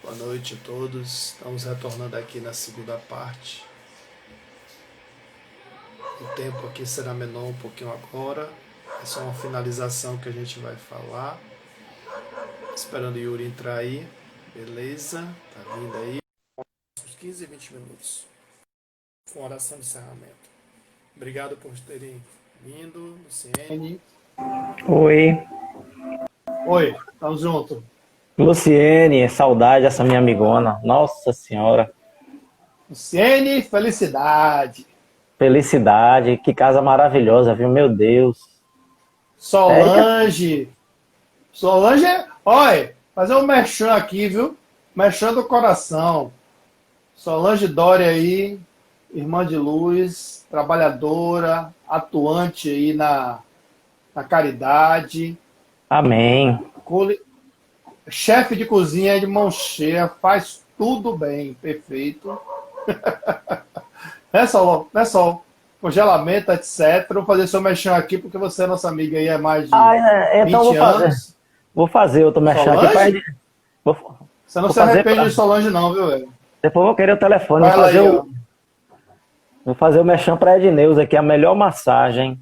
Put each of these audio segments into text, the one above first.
Boa noite a todos. Estamos retornando aqui na segunda parte. O tempo aqui será menor um pouquinho agora. É só uma finalização que a gente vai falar. Esperando o Yuri entrar aí. Beleza? Tá vindo aí. Uns 15, 20 minutos. Com oração de encerramento. Obrigado por terem vindo, Luciene. Oi, Oi, tamo junto. Luciene, saudade dessa minha amigona. Nossa Senhora, Luciene, felicidade. felicidade, que casa maravilhosa, viu? Meu Deus. Solange. Solange, olha, fazer um merchan aqui, viu? Merchan do coração. Solange Dória aí, irmã de luz, trabalhadora, atuante aí na caridade, Amém. chefe de cozinha de mão cheia, faz tudo bem, perfeito. Né, Sol? Congelamento, etc. Vou fazer seu merchan aqui, porque você é nossa amiga aí há mais de Então 20 anos. vou fazer outro merchan aqui Solange? Você não vou se fazer arrepende de Solange não, viu, velho? depois eu vou querer o telefone, Vai lá aí, ó. vou fazer o merchan para Edneuza aqui, a melhor massagem,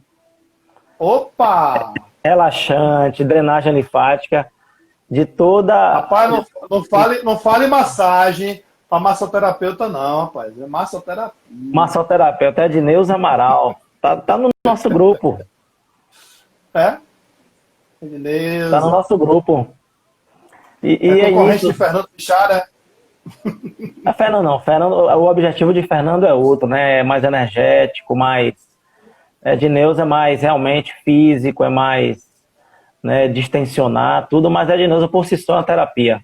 Opa! relaxante, drenagem linfática de toda. Rapaz, não fale massagem para massoterapeuta, não, rapaz. É massoterapia. Massoterapeuta Edneuza Amaral. Tá no nosso grupo. É? Tá no Beleza. nosso grupo. E É é concorrente isso. de Fernando Pichara. A Fernando não. O objetivo de Fernando é outro, né? É mais energético, mais. Edneuza é mais realmente físico, é mais, né, distensionar, tudo, mas Edneuza por si só é uma terapia.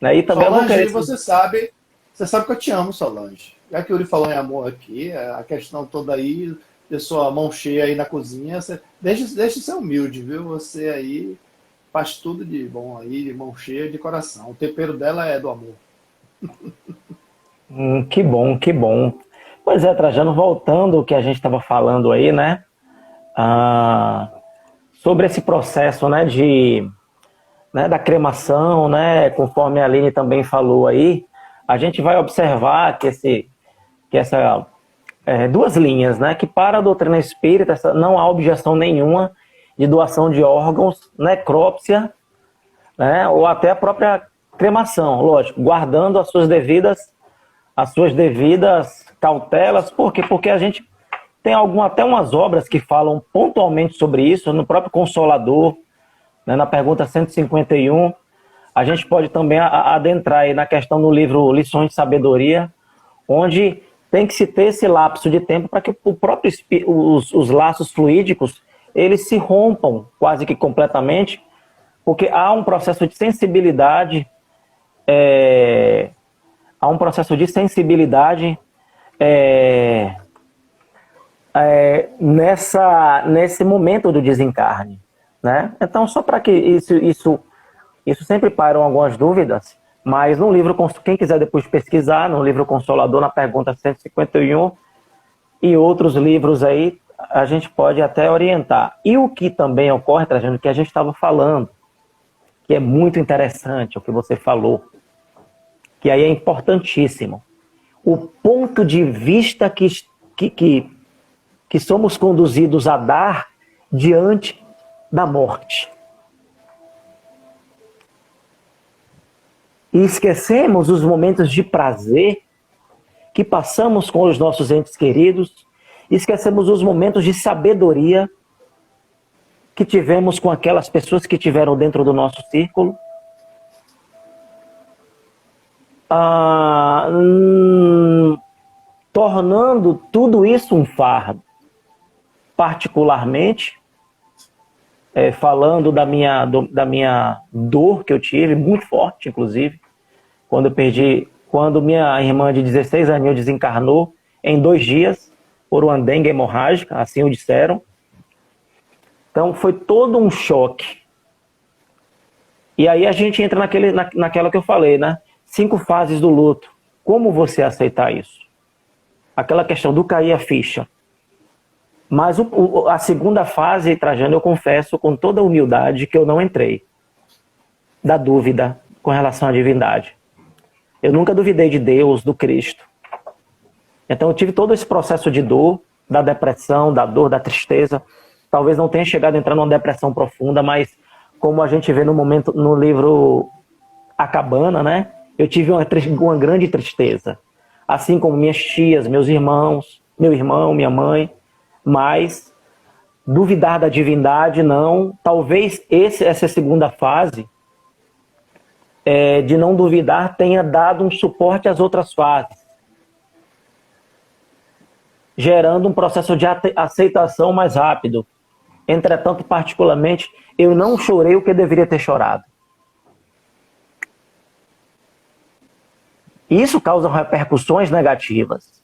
Né? E também eu vou Solange, querer. você sabe que eu te amo, Solange. Já que o Yuri falou em amor aqui, a questão toda aí, de sua mão cheia aí na cozinha, deixa de ser humilde, viu? Você aí faz tudo de bom aí, de mão cheia, de coração. O tempero dela é do amor. Que bom, que bom. Pois é, Trajano, voltando ao que a gente estava falando aí, né? Sobre esse processo, né, da cremação, né? Conforme a Aline também falou aí, a gente vai observar duas linhas, né? Que para a doutrina espírita não há objeção nenhuma de doação de órgãos, necrópsia, né? Ou até a própria cremação, lógico, guardando as suas devidas cautelas. Por quê? Porque a gente tem até umas obras que falam pontualmente sobre isso, no próprio Consolador, né, na pergunta 151. A gente pode também adentrar aí na questão do livro Lições de Sabedoria, onde tem que se ter esse lapso de tempo para que os laços fluídicos eles se rompam quase que completamente, porque há um processo de sensibilidade nesse momento do desencarne, né? Então, só para que isso sempre pairam algumas dúvidas, mas no livro, quem quiser depois pesquisar, no livro Consolador, na pergunta 151, e outros livros aí, a gente pode até orientar. E o que também ocorre, Trajano, que a gente estava falando, que é muito interessante o que você falou, que aí é importantíssimo. O ponto de vista que somos conduzidos a dar diante da morte. E esquecemos os momentos de prazer que passamos com os nossos entes queridos, esquecemos os momentos de sabedoria que tivemos com aquelas pessoas que tiveram dentro do nosso círculo. Tornando tudo isso um fardo. Particularmente, falando da minha dor que eu tive, muito forte, inclusive, quando minha irmã de 16 anos desencarnou em 2 dias por uma dengue hemorrágica, assim o disseram. Então foi todo um choque. E aí a gente entra naquela que eu falei, né? 5 fases do luto. Como você aceitar isso? Aquela questão do cair a ficha. Mas a segunda fase, Trajano, eu confesso com toda a humildade que eu não entrei. Da dúvida com relação à divindade. Eu nunca duvidei de Deus, do Cristo. Então eu tive todo esse processo de dor, da depressão, da dor, da tristeza. Talvez não tenha chegado a entrar numa depressão profunda, mas como a gente vê no momento no livro A Cabana, né? Eu tive uma grande tristeza. Assim como minhas tias, meus irmãos, meu irmão, minha mãe. Mas duvidar da divindade, não. Talvez essa segunda fase de não duvidar tenha dado um suporte às outras fases, gerando um processo de aceitação mais rápido. Entretanto, particularmente, eu não chorei o que deveria ter chorado. Isso causa repercussões negativas.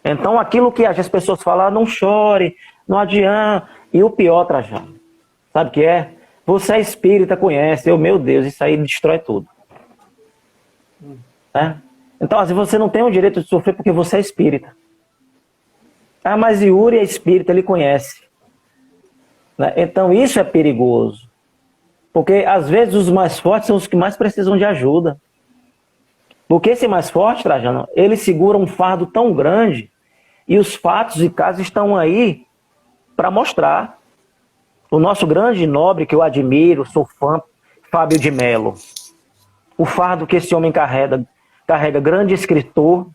Então, aquilo que as pessoas falam, não chore, não adianta. E o pior, Trajano, sabe o que é? Você é espírita, conhece. Meu Deus, isso aí destrói tudo. Então, assim, você não tem o direito de sofrer porque você é espírita. Ah, mas Yuri é espírita, ele conhece. Então, isso é perigoso. Porque, às vezes, os mais fortes são os que mais precisam de ajuda. Porque esse mais forte, Trajano, ele segura um fardo tão grande e os fatos e casos estão aí para mostrar. O nosso grande nobre, que eu admiro, sou fã, Fábio de Mello. O fardo que esse homem carrega, grande escritor,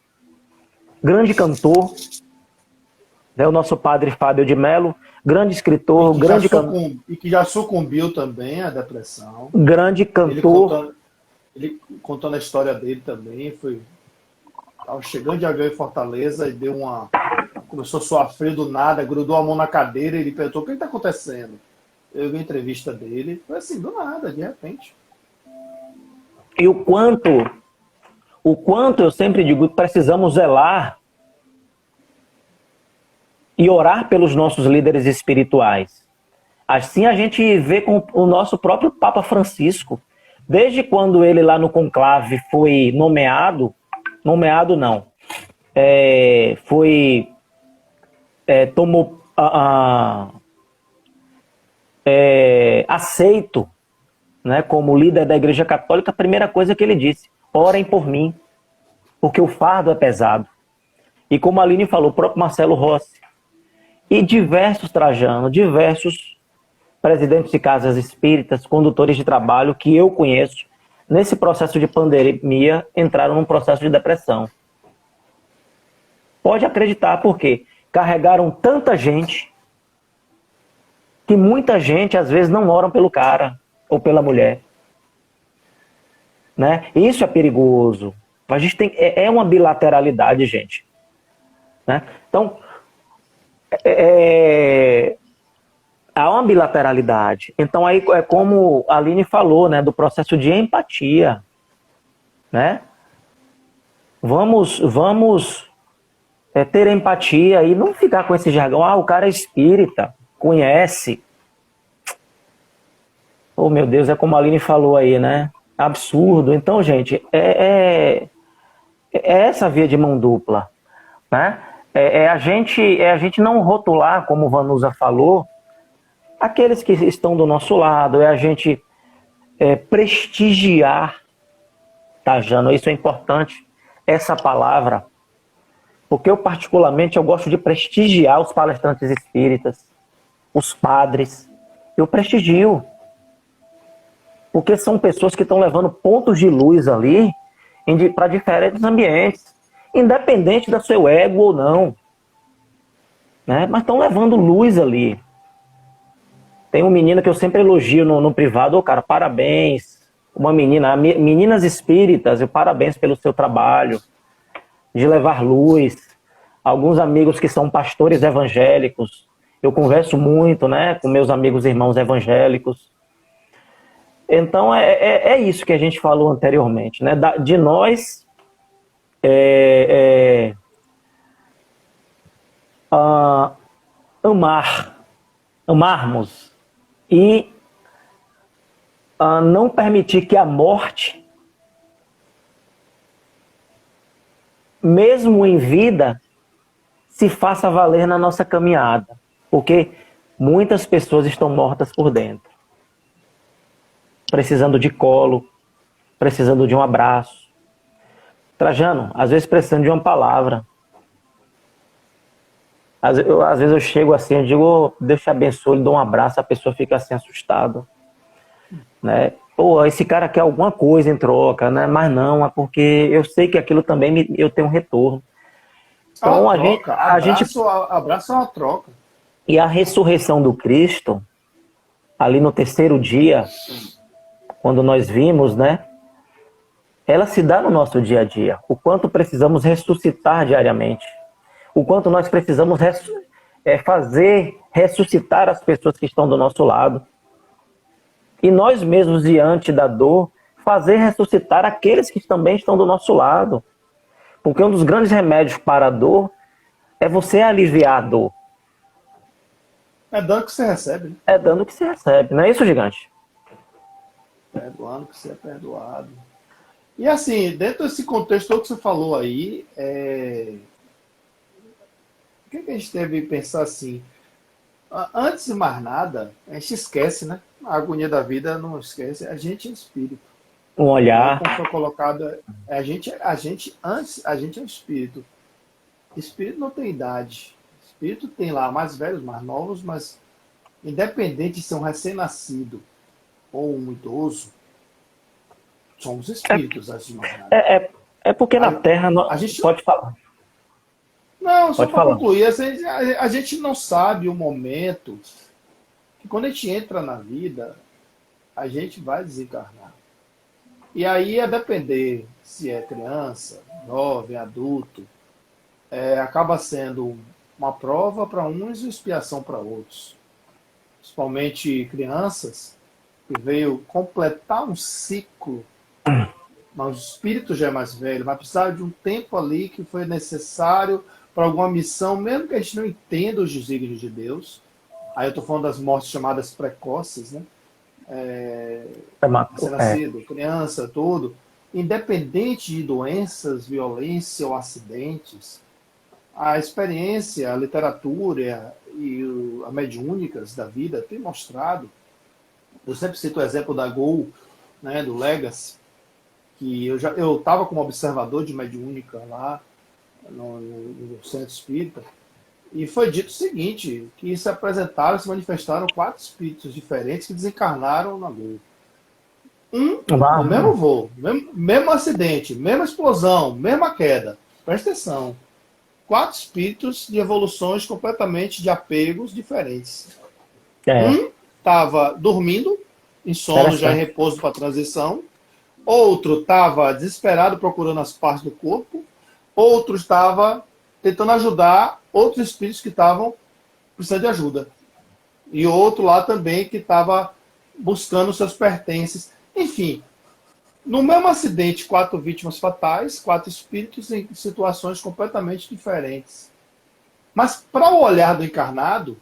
grande cantor, né? O nosso padre Fábio de Mello, grande escritor, grande cantor. E que já sucumbiu também à depressão. Grande cantor. Ele contando a história dele também, estava chegando de avião em Fortaleza e começou a suar frio do nada, grudou a mão na cadeira e ele perguntou: o que está acontecendo? Eu vi a entrevista dele, foi assim, do nada, de repente. E o quanto eu sempre digo, precisamos zelar e orar pelos nossos líderes espirituais. Assim a gente vê com o nosso próprio Papa Francisco. Desde quando ele lá no conclave foi nomeado não, tomou aceito, né, como líder da Igreja Católica, a primeira coisa que ele disse: orem por mim, porque o fardo é pesado. E como a Aline falou, o próprio Marcelo Rossi e diversos presidentes de casas espíritas, condutores de trabalho que eu conheço, nesse processo de pandemia, entraram num processo de depressão. Pode acreditar, porque carregaram tanta gente que muita gente, às vezes, não ora pelo cara ou pela mulher. Né? Isso é perigoso. A gente é uma bilateralidade, gente. Né? Então, há uma bilateralidade. Então, aí é como a Aline falou, né, do processo de empatia. Né? Vamos ter empatia e não ficar com esse jargão. Ah, o cara é espírita, conhece. Oh, meu Deus, é como a Aline falou aí, né? Absurdo. Então, gente, é essa via de mão dupla. Né? A gente não rotular, como o Vanusa falou, aqueles que estão do nosso lado, a gente prestigiar, tá, Jano? Isso é importante, essa palavra, porque eu particularmente gosto de prestigiar os palestrantes espíritas, os padres, eu prestigio, porque são pessoas que estão levando pontos de luz ali para diferentes ambientes, independente do seu ego ou não, né? Mas estão levando luz ali. Tem uma menina que eu sempre elogio no privado: cara, parabéns. Uma menina, meninas espíritas, parabéns pelo seu trabalho de levar luz. Alguns amigos que são pastores evangélicos, eu converso muito, né, com meus amigos irmãos evangélicos. Então é isso que a gente falou anteriormente, né, de nós amarmos e não permitir que a morte, mesmo em vida, se faça valer na nossa caminhada. Porque muitas pessoas estão mortas por dentro, precisando de colo, precisando de um abraço. Trajano, às vezes precisando de uma palavra. Às vezes eu chego assim, eu digo, "Ô, Deus te abençoe", dou um abraço, a pessoa fica assim assustada, né? Pô, esse cara quer alguma coisa em troca, né? Mas não, é porque eu sei que aquilo também eu tenho um retorno. É uma Então troca. a gente Abraço é uma troca. e a ressurreição do Cristo, ali no terceiro dia, quando nós vimos, né? Ela se dá no nosso dia a dia. O quanto precisamos ressuscitar diariamente. O quanto nós precisamos fazer ressuscitar as pessoas que estão do nosso lado. E nós mesmos, diante da dor, fazer ressuscitar aqueles que também estão do nosso lado. Porque um dos grandes remédios para a dor é você aliviar a dor. É dando que você recebe, né? É dando que se recebe. Não é isso, gigante? Perdoando que você é perdoado. E assim, dentro desse contexto todo que você falou aí, o que a gente deve pensar assim? Antes de mais nada, a gente esquece, né? A agonia da vida não esquece. A gente é espírito. Um Né? olhar. Como foi colocado, a gente é espírito. Espírito não tem idade. Espírito tem lá mais velhos, mais novos, mas independente de ser um recém-nascido ou um idoso, somos espíritos, antes de mais nada. É porque na A, Terra... a gente, Pode falar. não, só Pode para falar. concluir, a gente não sabe o momento que quando a gente entra na vida, a gente vai desencarnar. E aí, a depender se é criança, jovem, adulto, acaba sendo uma prova para uns e expiação para outros. Principalmente crianças, que veio completar um ciclo, mas o espírito já é mais velho, vai precisar de um tempo ali que foi necessário para alguma missão, mesmo que a gente não entenda os desígnios de Deus. Aí eu estou falando das mortes chamadas precoces, né? Recém-nascido, criança, tudo. Independente de doenças, violência ou acidentes, a experiência, a literatura e a mediúnicas da vida tem mostrado. Eu sempre cito o exemplo da Gol, né, do Legacy, que eu estava como observador de mediúnica lá no Centro Espírita, e foi dito o seguinte, que se apresentaram, se manifestaram 4 espíritos diferentes que desencarnaram na Gol. No mesmo voo, mesmo acidente, mesma explosão, mesma queda. Presta atenção. 4 espíritos de evoluções completamente de apegos diferentes. Um estava dormindo, em sono, já em repouso para a transição. Outro estava desesperado procurando as partes do corpo. Outro estava tentando ajudar outros espíritos que estavam precisando de ajuda. E outro lá também que estava buscando seus pertences. Enfim, no mesmo acidente, 4 vítimas fatais, 4 espíritos em situações completamente diferentes. Mas para o olhar do encarnado,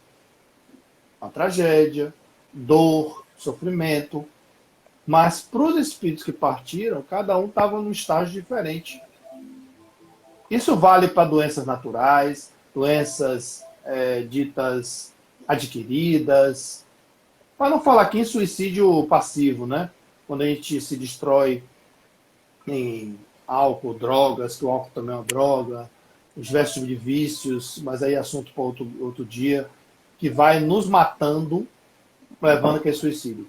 uma tragédia, dor, sofrimento. Mas para os espíritos que partiram, cada um estava num estágio diferente. Isso vale para doenças naturais, doenças ditas adquiridas. Para não falar aqui em suicídio passivo, né? Quando a gente se destrói em álcool, drogas, que o álcool também é uma droga, os diversos tipos de vícios, mas aí é assunto para outro dia, que vai nos matando, levando aquele suicídio.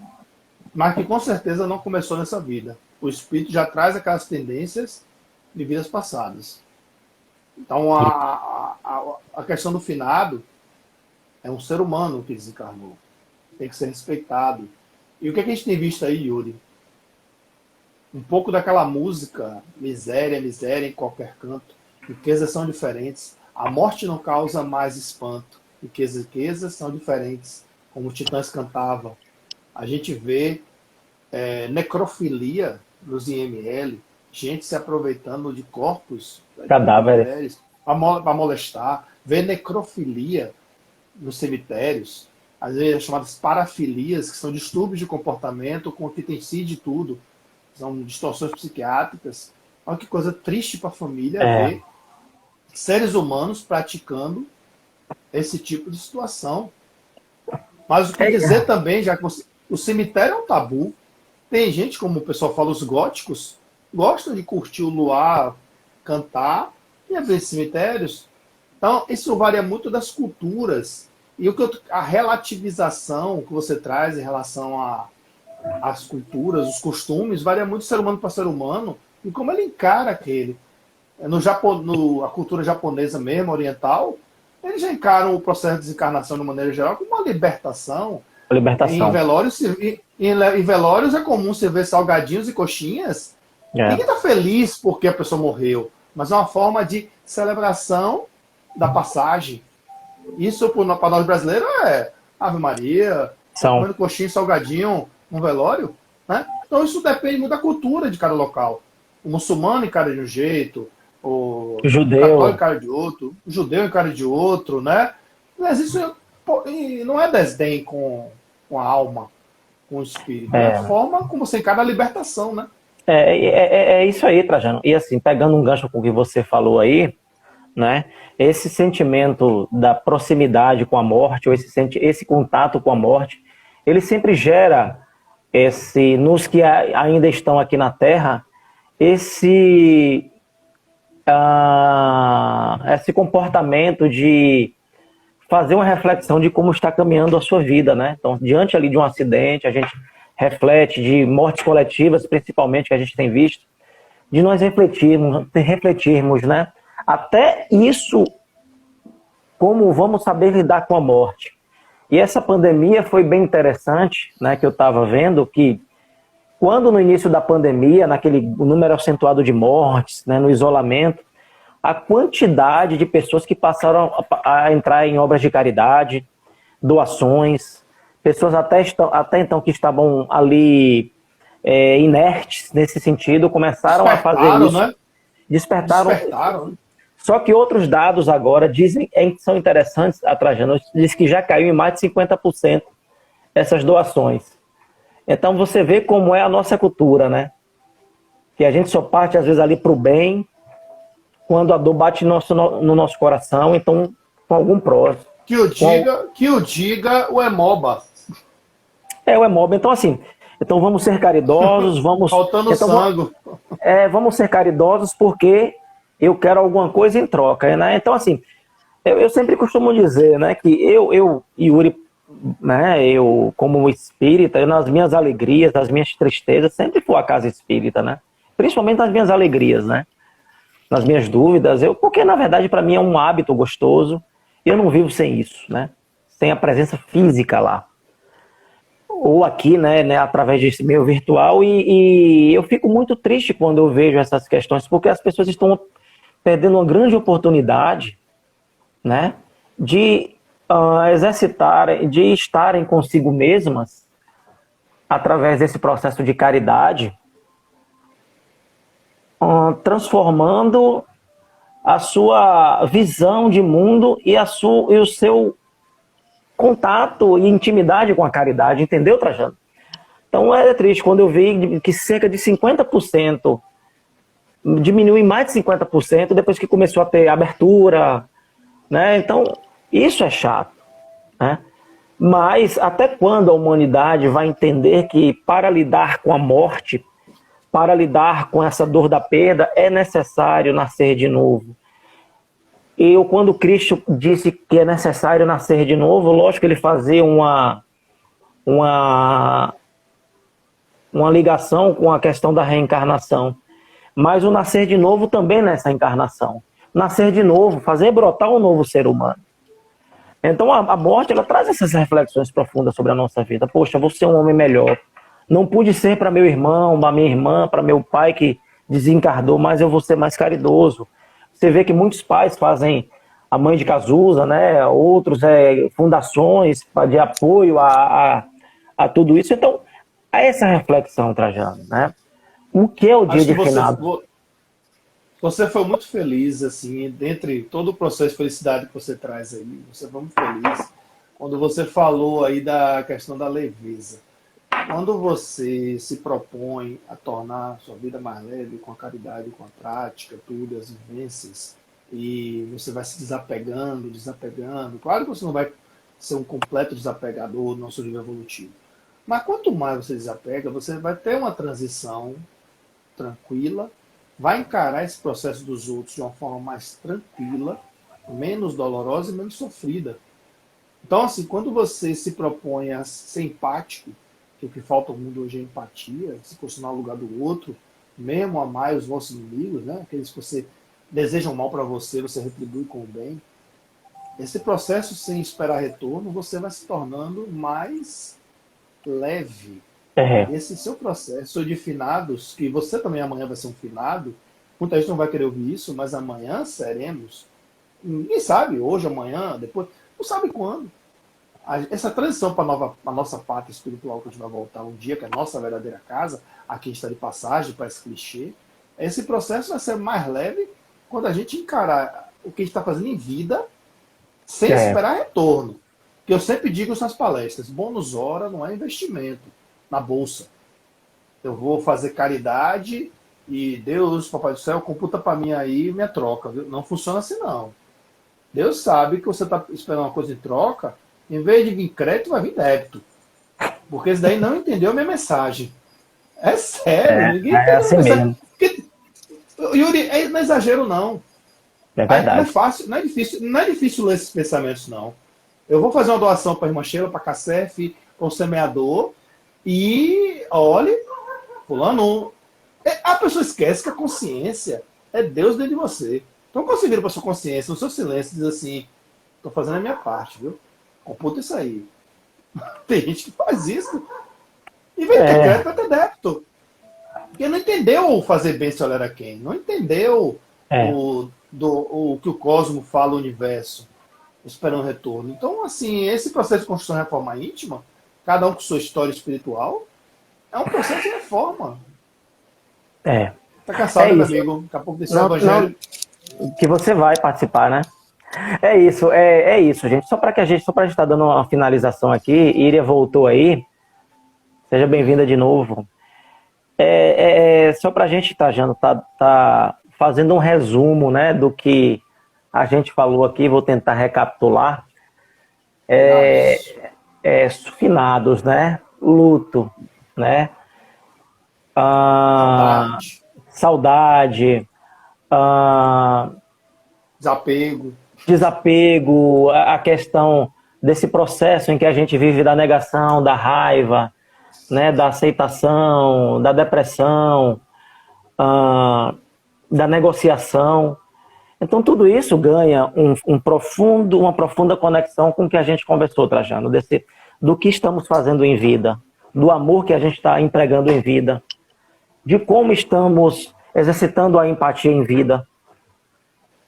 Mas que com certeza não começou nessa vida. O espírito já traz aquelas tendências de vidas passadas. Então a questão do finado é um ser humano que desencarnou. Tem que ser respeitado. E o que a gente tem visto aí, Yuri? Um pouco daquela música, miséria, miséria em qualquer canto. Riquezas são diferentes. A morte não causa mais espanto. Riquezas são diferentes. Como os Titãs cantavam. A gente vê necrofilia nos IML, gente se aproveitando de corpos cadáveres para molestar, vê necrofilia nos cemitérios, às vezes chamadas parafilias, que são distúrbios de comportamento com que tem sido de tudo, são distorções psiquiátricas. Olha que coisa triste para a família ver seres humanos praticando esse tipo de situação. Mas o que dizer também, já que o cemitério é um tabu. Tem gente, como o pessoal fala, os góticos, gostam de curtir o luar, cantar e abrir cemitérios. Então, isso varia muito das culturas. E a relativização que você traz em relação às culturas, os costumes, varia muito de ser humano para ser humano e como ele encara aquele. A cultura japonesa mesmo, oriental, eles já encaram o processo de desencarnação de maneira geral como uma libertação. A Em libertação. velórios, em velórios é comum você ver salgadinhos e coxinhas. É. Ninguém está feliz porque a pessoa morreu, mas é uma forma de celebração da passagem. Isso para nós brasileiros é Ave Maria, tá São comendo coxinha e salgadinho no velório. Né? Então isso depende muito da cultura de cada local. O muçulmano encara de um jeito, o católico judeu. encara de outro, o judeu encara de outro, né? Mas isso e não é desdém com a alma, com o espírito. É a É, forma como você encara a libertação, né? é isso aí, Trajano. E assim, pegando um gancho com o que você falou aí, né? Esse sentimento da proximidade com a morte, ou esse contato com a morte, ele sempre gera nos que ainda estão aqui na Terra, esse, esse comportamento de fazer uma reflexão de como está caminhando a sua vida, né? Então, diante ali de um acidente, a gente reflete de mortes coletivas, principalmente, que a gente tem visto, de nós refletirmos, né? Até isso, como vamos saber lidar com a morte. E essa pandemia foi bem interessante, né? Que eu estava vendo que quando no início da pandemia, naquele número acentuado de mortes, né, no isolamento, a quantidade de pessoas que passaram a entrar em obras de caridade, doações, pessoas até então que estavam ali inertes nesse sentido, começaram a fazer Despertaram, isso, né? despertaram. Despertaram, né? Só que outros dados agora dizem são interessantes, a Trajano diz que já caiu em mais de 50% essas doações. Então você vê como é a nossa cultura, né? Que a gente só parte às vezes ali para o bem, quando a dor bate no nosso coração, então com algum próximo. Que o diga o Emoba. O Emob. Então, assim, então vamos ser caridosos, Faltando então, sangue. vamos ser caridosos porque eu quero alguma coisa em troca, né? Então, assim, eu sempre costumo dizer, né, que Yuri, né, eu como espírita, nas minhas alegrias, nas minhas tristezas, sempre fui à casa espírita, né? Principalmente nas minhas alegrias, né? Nas minhas dúvidas, porque na verdade para mim é um hábito gostoso, e eu não vivo sem isso, né? Sem a presença física lá. Ou aqui, né, através desse meio virtual, e eu fico muito triste quando eu vejo essas questões, porque as pessoas estão perdendo uma grande oportunidade, né, de exercitarem, de estarem consigo mesmas através desse processo de caridade, transformando a sua visão de mundo e o seu contato e intimidade com a caridade, entendeu, Trajano? Então é triste quando eu vi que cerca de 50% diminuiu em mais de 50% depois que começou a ter abertura, né? Então isso é chato, né? Mas até quando a humanidade vai entender que para lidar com a morte, para lidar com essa dor da perda, é necessário nascer de novo? Quando Cristo disse que é necessário nascer de novo, lógico que ele fazia uma ligação com a questão da reencarnação. Mas o nascer de novo também nessa encarnação. Nascer de novo, fazer brotar um novo ser humano. Então a morte, ela traz essas reflexões profundas sobre a nossa vida. Poxa, vou ser um homem melhor. Não pude ser para meu irmão, para minha irmã, para meu pai que desencarnou, mas eu vou ser mais caridoso. Você vê que muitos pais fazem a mãe de Cazuza, né? Outros fundações de apoio a tudo isso. Então, é essa reflexão, Trajano, né? O que é o dia Acho que de finados? você foi muito feliz, assim, dentre todo o processo de felicidade que você traz aí. Você foi muito feliz quando você falou aí da questão da leveza. Quando você se propõe a tornar a sua vida mais leve com a caridade, com a prática, tudo, as vivências, e você vai se desapegando. Claro que você não vai ser um completo desapegador no nosso nível evolutivo, Mas quanto mais você desapega, você vai ter uma transição tranquila, vai encarar esse processo dos outros de uma forma mais tranquila, menos dolorosa e menos sofrida. Então, assim, quando você se propõe a ser empático, que o que falta ao mundo hoje é empatia, se posicionar no lugar do outro, mesmo amar os vossos inimigos, né? Aqueles que você desejam mal para você, você retribui com o bem. Esse processo, sem esperar retorno, você vai se tornando mais leve. É, Esse seu processo de finados, que você também amanhã vai ser um finado, muita gente não vai querer ouvir isso, mas amanhã seremos. Ninguém sabe, hoje, amanhã, depois, não sabe quando. Essa transição para a nossa pátria espiritual, que a gente vai voltar um dia, que é a nossa verdadeira casa, aqui a gente está de passagem para esse clichê, esse processo vai ser mais leve quando a gente encarar o que a gente está fazendo em vida sem esperar retorno. Que eu sempre digo nas palestras, bônus hora não é investimento na bolsa. Eu vou fazer caridade e Deus, Papai do Céu, computa para mim aí minha troca. Viu? Não funciona assim, não. Deus sabe que você está esperando uma coisa em troca, em vez de vir crédito, vai vir débito. Porque esse daí não entendeu a minha mensagem. É sério, ninguém entendeu assim a mensagem. mesmo. Porque, Yuri, não é exagero, não. É Não é verdade. fácil, não é difícil ler esses pensamentos, não. Eu vou fazer uma doação para a irmã Sheila, para a Cacef, para o semeador, e olhe, fulano, a pessoa esquece que a consciência é Deus dentro de você. Então, quando você vira para sua consciência, no seu silêncio, diz assim, estou fazendo a minha parte, viu? Computa isso aí. Tem gente que faz isso. E vai ter crédito, vai ter débito. Porque não entendeu fazer bem se olhar a quem. Não entendeu o que o cosmo fala, o universo, esperando retorno. Então, assim, esse processo de construção de reforma íntima, cada um com sua história espiritual, é um processo de reforma. Tá cansado, meu amigo? Daqui a pouco desse evangelho. Que você vai participar, né? É isso, gente. Só para a gente estar dando uma finalização aqui, Iria voltou aí. Seja bem-vinda de novo. Só para a gente, Jano, tá fazendo um resumo, né, do que a gente falou aqui. Vou tentar recapitular. Finados, né? Luto, né? Saudade. Desapego, a questão desse processo em que a gente vive da negação, da raiva, né, da aceitação, da depressão, da negociação. Então tudo isso ganha uma profunda conexão com o que a gente conversou, Trajano, do que estamos fazendo em vida, do amor que a gente está empregando em vida, de como estamos exercitando a empatia em vida,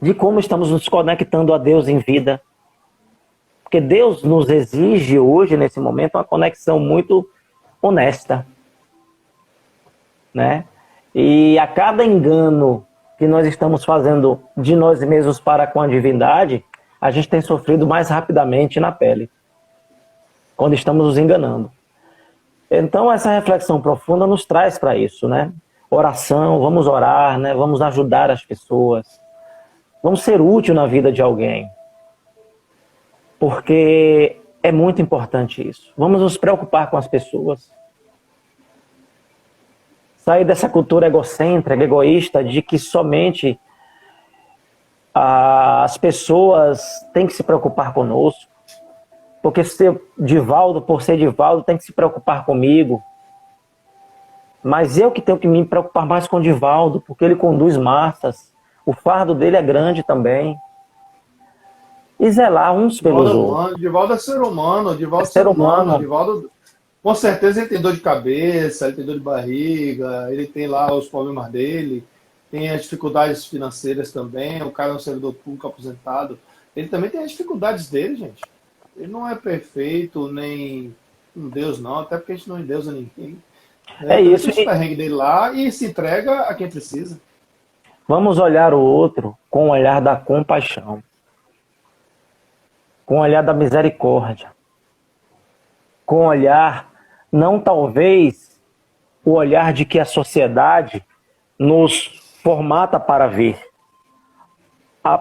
de como estamos nos conectando a Deus em vida. Porque Deus nos exige hoje, nesse momento, uma conexão muito honesta, né? E a cada engano que nós estamos fazendo de nós mesmos para com a divindade, a gente tem sofrido mais rapidamente na pele, quando estamos nos enganando. Então, essa reflexão profunda nos traz para isso, né? Oração, vamos orar, né? Vamos ajudar as pessoas. Vamos ser útil na vida de alguém. Porque é muito importante isso. Vamos nos preocupar com as pessoas. Sair dessa cultura egocêntrica, egoísta, de que somente as pessoas têm que se preocupar conosco. Porque ser Divaldo, por ser Divaldo, tem que se preocupar comigo. Mas eu que tenho que me preocupar mais com o Divaldo, porque ele conduz massas. O fardo dele é grande também. E zelar uns pelos outros. Divaldo é ser humano. Divaldo é ser humano. Divaldo, com certeza, ele tem dor de cabeça, ele tem dor de barriga, ele tem lá os problemas dele, tem as dificuldades financeiras também. O cara é um servidor público aposentado. Ele também tem as dificuldades dele, gente. Ele não é perfeito, nem um Deus, não, até porque a gente não endeusa ninguém. Isso. Tem o perrengue dele lá e se entrega a quem precisa. Vamos olhar o outro com o olhar da compaixão, com o olhar da misericórdia, com o olhar, não talvez o olhar de que a sociedade nos formata para ver.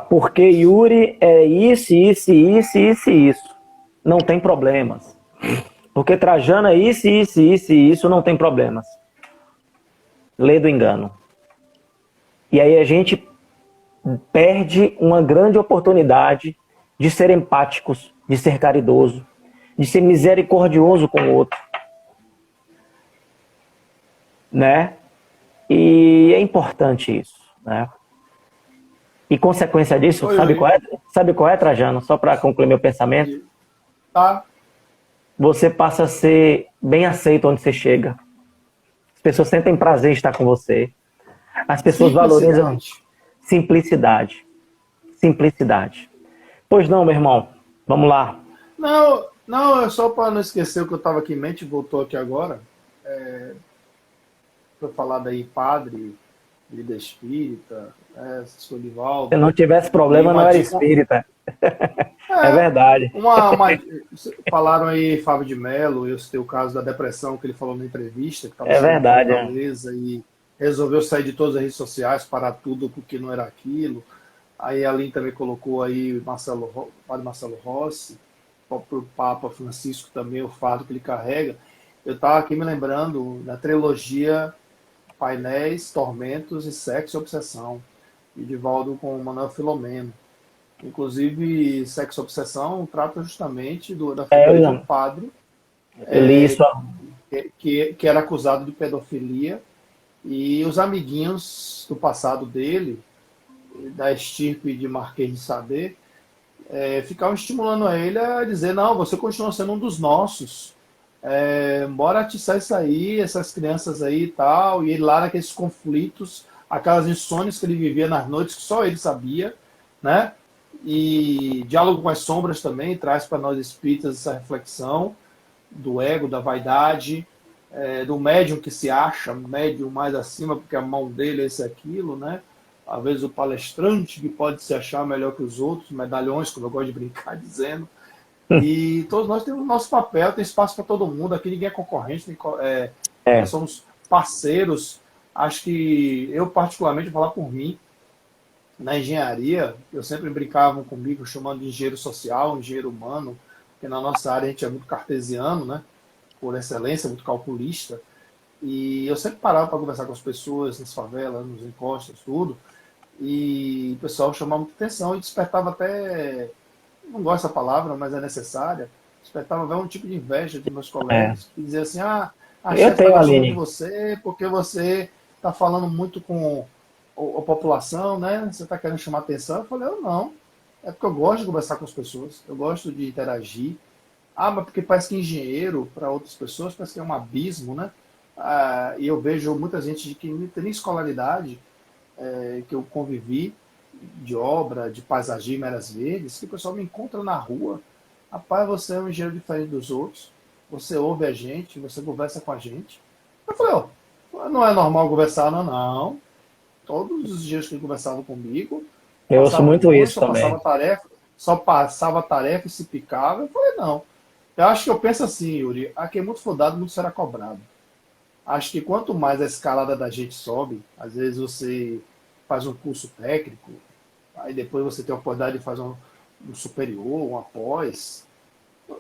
Porque Yuri é isso. Não tem problemas. Porque Trajano é isso, isso, isso e isso, não tem problemas. Lê do engano. E aí a gente perde uma grande oportunidade de ser empáticos, de ser caridoso, de ser misericordioso com o outro, né? E é importante isso, né? E consequência disso, Oi, sabe oi. qual é? Sabe qual é, Trajano? Só para concluir meu pensamento, Tá. você passa a ser bem aceito onde você chega. As pessoas sentem prazer em estar com você. As pessoas valorizam Simplicidade. simplicidade. Simplicidade. Pois não, meu irmão. Vamos lá. Não, não, é só para não esquecer o que eu estava aqui em mente, voltou aqui agora. Foi falado aí padre, líder espírita, Se Solivaldo. não tivesse E problema, uma não era dica. espírita. É É, verdade. falaram aí Fábio de Mello, eu citei o caso da depressão que ele falou na entrevista, que estava É saindo de verdade. É. Fortaleza e resolveu sair de todas as redes sociais, parar tudo porque não era aquilo. Aí a Aline também colocou aí Padre Marcelo Rossi, o próprio Papa Francisco também, o fardo que ele carrega. Eu estava aqui me lembrando da trilogia Painéis, Tormentos e Sexo e Obsessão, de Divaldo com Manuel Filomeno. Inclusive, Sexo e Obsessão trata justamente da figura de um padre Eu li isso. que era acusado de pedofilia e os amiguinhos do passado dele, da estirpe de Marquês de Sade, ficavam estimulando a ele a dizer, não, você continua sendo um dos nossos, bora atiçar isso aí, essas crianças aí e tal, e ele lá naqueles conflitos, aquelas insônias que ele vivia nas noites que só ele sabia, né? E Diálogo com as Sombras também traz para nós espíritas essa reflexão do ego, da vaidade, do médium que se acha médium mais acima, porque a mão dele é esse aquilo, né? Às vezes o palestrante que pode se achar melhor que os outros, medalhões, como eu gosto de brincar dizendo. E todos nós temos o nosso papel, tem espaço para todo mundo, aqui ninguém é concorrente, nós É, somos parceiros. Acho que eu, particularmente, vou falar por mim, na engenharia, eu sempre brincavam comigo chamando de engenheiro social, engenheiro humano, porque na nossa área a gente é muito cartesiano, né? Por excelência, muito calculista. E eu sempre parava para conversar com as pessoas nas favelas, nos encostos, tudo. E o pessoal chamava muita atenção e despertava até, não gosto dessa palavra, mas é necessária, despertava até um tipo de inveja de meus é. colegas, que dizia assim, ah, a Eu chefe está tenho, gostando de Aline. você porque você está falando muito com a população, né? Você está querendo chamar atenção. Eu falei, eu não. É porque eu gosto de conversar com as pessoas, eu gosto de interagir. Ah, mas porque parece que engenheiro, para outras pessoas, parece que é um abismo, né? E eu vejo muita gente que não tem nem escolaridade, que eu convivi, de obra, de paisagismo, eras verdes, que o pessoal me encontra na rua. Rapaz, você é um engenheiro diferente dos outros, você ouve a gente, você conversa com a gente. Eu falei, ó, não é normal conversar, não, não. Todos os dias que ele conversava comigo, Eu ouço passava muito longe, isso também. só passava tarefa e se picava. Eu falei, não. Eu acho que eu penso assim, Yuri, aqui é muito fodado, muito será cobrado. Acho que quanto mais a escalada da gente sobe, às vezes você faz um curso técnico, aí depois você tem a oportunidade de fazer um superior, um após,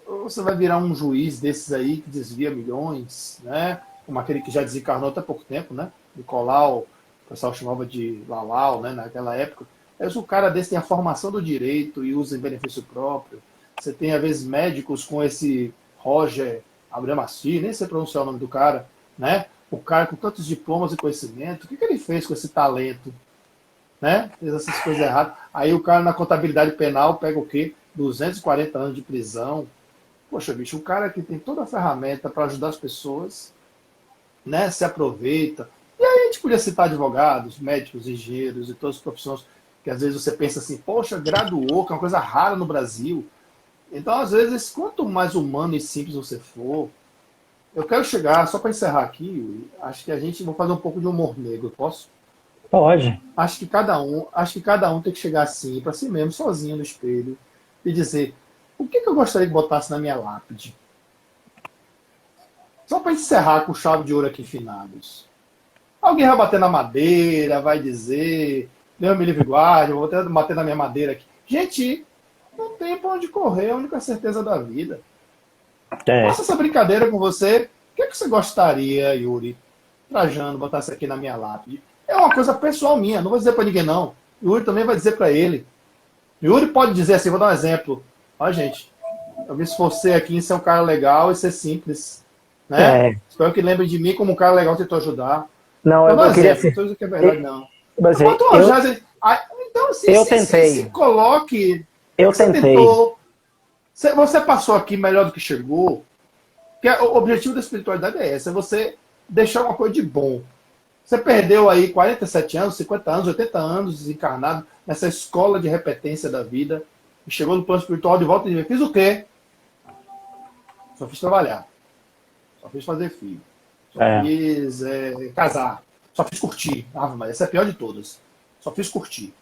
você vai virar um juiz desses aí que desvia milhões, né? Como aquele que já desencarnou até pouco tempo, né? Nicolau, o pessoal chamava de Lalau, né? Naquela época. Mas o cara desse tem a formação do direito e usa em benefício próprio. Você tem, às vezes, médicos com esse Roger Abramacci, nem sei pronunciar o nome do cara, né? O cara com tantos diplomas e conhecimento, o que ele fez com esse talento, né? Fez essas coisas erradas. Aí o cara na contabilidade penal pega o quê? 240 anos de prisão. Poxa, bicho, o cara que tem toda a ferramenta para ajudar as pessoas, né, se aproveita. E aí a gente podia citar advogados, médicos, engenheiros e todas as profissões que às vezes você pensa assim, poxa, graduou, que é uma coisa rara no Brasil. Então, às vezes, quanto mais humano e simples você for, eu quero chegar, só para encerrar aqui, acho que a gente vai fazer um pouco de humor negro, posso? Pode. Acho que cada um tem que chegar assim, para si mesmo, sozinho no espelho, e dizer, o que eu gostaria que botasse na minha lápide? Só para encerrar com chave de ouro aqui, finados. Alguém vai bater na madeira, vai dizer, Deus me livre e guarde, eu vou até bater na minha madeira aqui. Gente, não tem para onde correr, é a única certeza da vida. É. Faça essa brincadeira com você. O que é que você gostaria, Yuri, trajando, botar isso aqui na minha lápide? É uma coisa pessoal minha, não vou dizer para ninguém, não. Yuri também vai dizer para ele. Yuri pode dizer assim, vou dar um exemplo. Ó, gente, eu me esforcei aqui em ser um cara legal e ser simples. Né? É. Espero que lembrem de mim como um cara legal que tentou ajudar. Não, Vou dar um eu queria exemplo, não ser. estou dizendo que é verdade, não. Mas, Bota uma jazz. Então, eu se tentei. coloque. Eu Você tentei. tentou. Você passou aqui melhor do que chegou. Que o objetivo da espiritualidade é esse, é você deixar uma coisa de bom. Você perdeu aí 47 anos, 50 anos, 80 anos desencarnado nessa escola de repetência da vida e chegou no plano espiritual de volta e disse, fiz o quê? Só fiz trabalhar. Só fiz fazer filho. Só fiz casar. Só fiz curtir. Mas essa é a pior de todas. Só fiz curtir.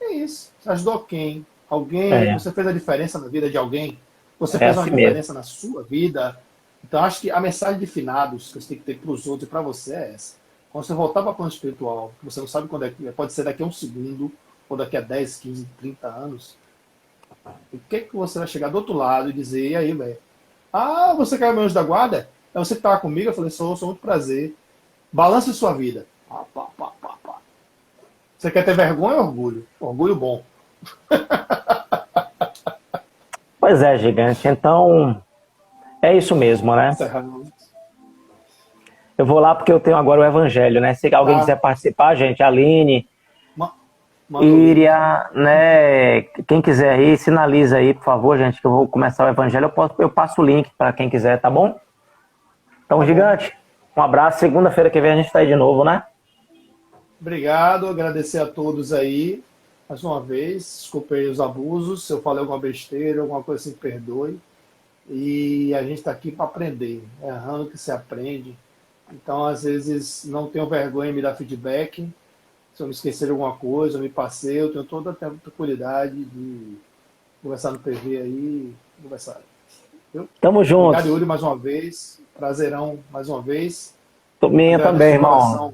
É isso. Você ajudou quem? Alguém? Você fez a diferença na vida de alguém? Você fez uma diferença na sua vida? Então, acho que a mensagem de finados que você tem que ter para os outros e para você é essa. Quando você voltar para o plano espiritual, você não sabe quando é que pode ser daqui a um segundo, ou daqui a 10, 15, 30 anos, o que você vai chegar do outro lado e dizer, e aí, velho? Ah, você caiu meu anjo da guarda? É você que estava comigo? Eu falei, sou muito prazer. Balance sua vida. Pá. Você quer ter vergonha ou orgulho? Orgulho bom. Pois é, gigante. Então, é isso mesmo, né? Eu vou lá porque eu tenho agora o evangelho, né? Se alguém quiser participar, gente, Aline, Íria, né? Quem quiser aí, sinaliza aí, por favor, gente, que eu vou começar o evangelho. Eu passo o link para quem quiser, tá bom? Então, gigante, um abraço. Segunda-feira que vem a gente tá aí de novo, né? Obrigado, agradecer a todos aí, mais uma vez. Desculpei os abusos, se eu falei alguma besteira, alguma coisa assim, perdoe. E a gente está aqui para aprender, é errando que se aprende. Então, às vezes, não tenho vergonha em me dar feedback. Se eu me esquecer de alguma coisa, eu me passei, eu tenho toda a tranquilidade de conversar no PV aí, conversar. Tamo junto. Obrigado, Yuri, mais uma vez. Prazerão, mais uma vez. Minha também, irmão.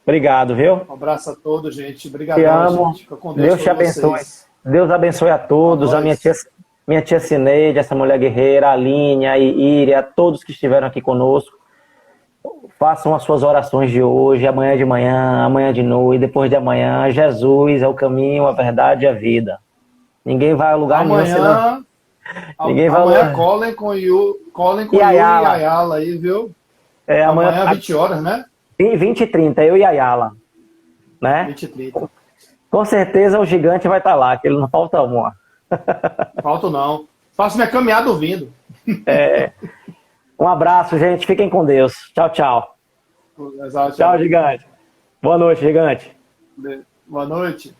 Obrigado, viu? Um abraço a todos, gente. Obrigado, te amo. gente. Fica com Deus, Deus te abençoe. Vocês. Deus abençoe a todos. A minha tia Cineide, essa mulher guerreira, a Aline, a Íria, todos que estiveram aqui conosco. Façam as suas orações de hoje, amanhã de manhã, amanhã de noite, depois de amanhã. Jesus é o caminho, a verdade e a vida. Ninguém vai a lugar nenhum senão... Ninguém vai amanhã colhem com o Yuri e Ayala aí, viu? Amanhã 20 horas, né? 20 e 30, eu e Ayala. Né? 20 e 30. Com certeza o gigante vai estar lá, que ele não falta uma. Falta não. Faço minha caminhada ouvindo. Um abraço, gente. Fiquem com Deus. Tchau, tchau. Exato, tchau, gigante. Boa noite, gigante. Boa noite.